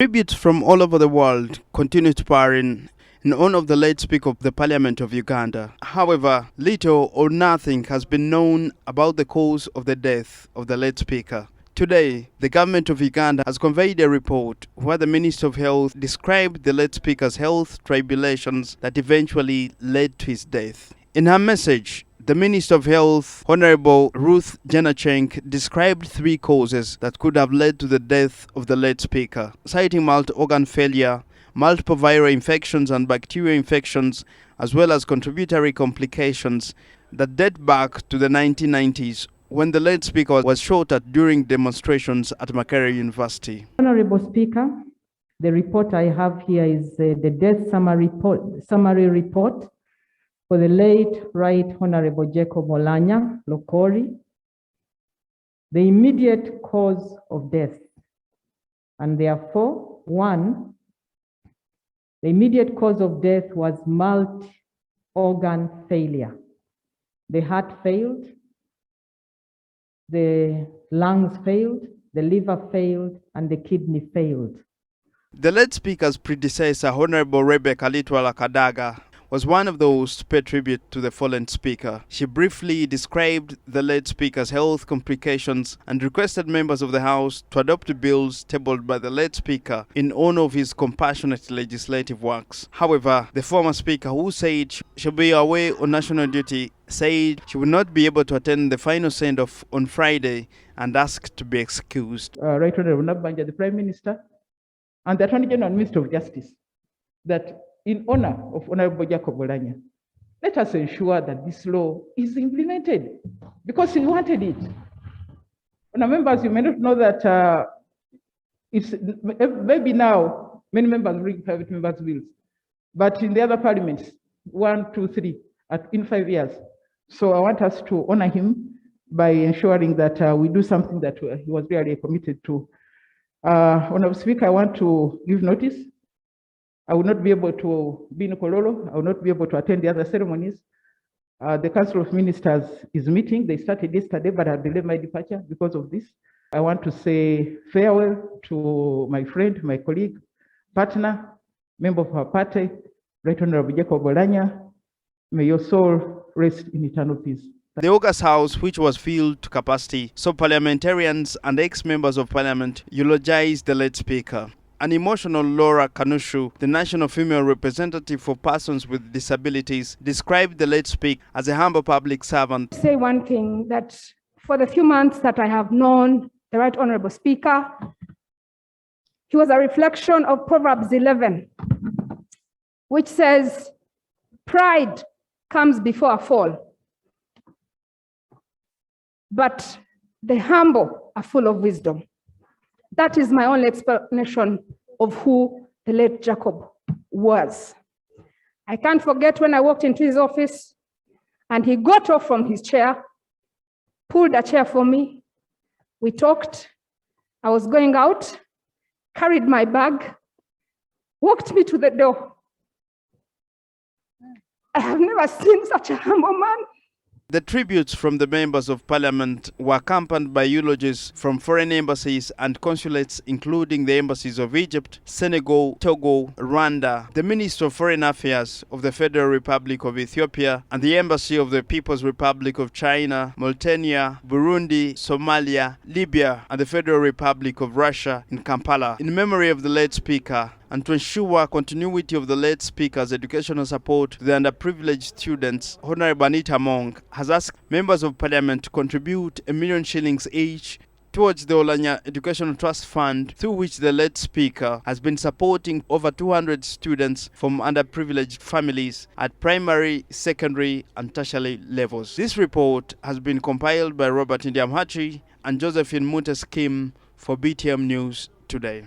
Tributes from all over the world continue to pour in honor of the late Speaker of the Parliament of Uganda. However, little or nothing has been known about the cause of the death of the late Speaker. Today, the government of Uganda has conveyed a report where the Minister of Health described the late Speaker's health tribulations that eventually led to his death. In her message, the Minister of Health, Honorable Ruth Janachenk, described three causes that could have led to the death of the late Speaker, citing multi-organ failure, multiple viral infections and bacterial infections, as well as contributory complications that date back to the 1990s when the late Speaker was shot at during demonstrations at Makerere University. Honorable Speaker, the report I have here is the death summary report for the late Right Honorable Jacob Oulanya Lokori. The immediate cause of death, and therefore, one, the immediate cause of death was multi-organ failure. The heart failed, the lungs failed, the liver failed, and the kidney failed. The late Speaker's predecessor, Honorable Rebecca Litwala Kadaga, was one of those to pay tribute to the fallen Speaker. She briefly described the late Speaker's health complications and requested members of the House to adopt bills tabled by the late Speaker in honor of his compassionate legislative works. However, the former Speaker, who said she'll be away on national duty, said she would not be able to attend the final send-off on Friday and asked to be excused. Right Honorable Nabanja, the Prime Minister, and the Attorney General and Minister of Justice, that in honor of Honorable Jacob Oulanya, let us ensure that this law is implemented because he wanted it. Members, you may not know that it's maybe now many members bring private members' bills, but in the other parliaments, 1, 2, 3, in 5 years. So I want us to honor him by ensuring that we do something that he was really committed to. Honorable Speaker, I want to give notice. I will not be able to be in Kololo. I will not be able to attend the other ceremonies. The Council of Ministers is meeting. They started yesterday, but I delayed my departure because of this. I want to say farewell to my friend, my colleague, partner, member of our party, Right Honorable Jacob Oulanya. May your soul rest in eternal peace. The August House, which was filled to capacity, saw parliamentarians and ex-members of parliament eulogize the late Speaker. An emotional Laura Kanushu, the national female representative for persons with disabilities, described the late Speaker as a humble public servant. Say one thing, that for the few months that I have known the Right Honorable Speaker, he was a reflection of Proverbs 11, which says, pride comes before a fall, but the humble are full of wisdom. That is my only explanation of who the late Jacob was. I can't forget when I walked into his office and he got off from his chair, pulled a chair for me. We talked. I was going out, carried my bag, walked me to the door. I have never seen such a humble man. The tributes from the members of parliament were accompanied by eulogies from foreign embassies and consulates, including the embassies of Egypt, Senegal, Togo, Rwanda, the Minister of Foreign Affairs of the Federal Republic of Ethiopia, and the Embassy of the People's Republic of China, Mauritania, Burundi, Somalia, Libya, and the Federal Republic of Russia in Kampala, in memory of the late Speaker, and to ensure continuity of the late Speaker's educational support to the underprivileged students. Honorable Anita Monk has asked members of parliament to contribute £1 million shillings each towards the Oulanya Educational Trust Fund, through which the late Speaker has been supporting over 200 students from underprivileged families at primary, secondary, and tertiary levels. This report has been compiled by Robert Ndiamhachi and Josephine Mutes Kim for BTM News Today.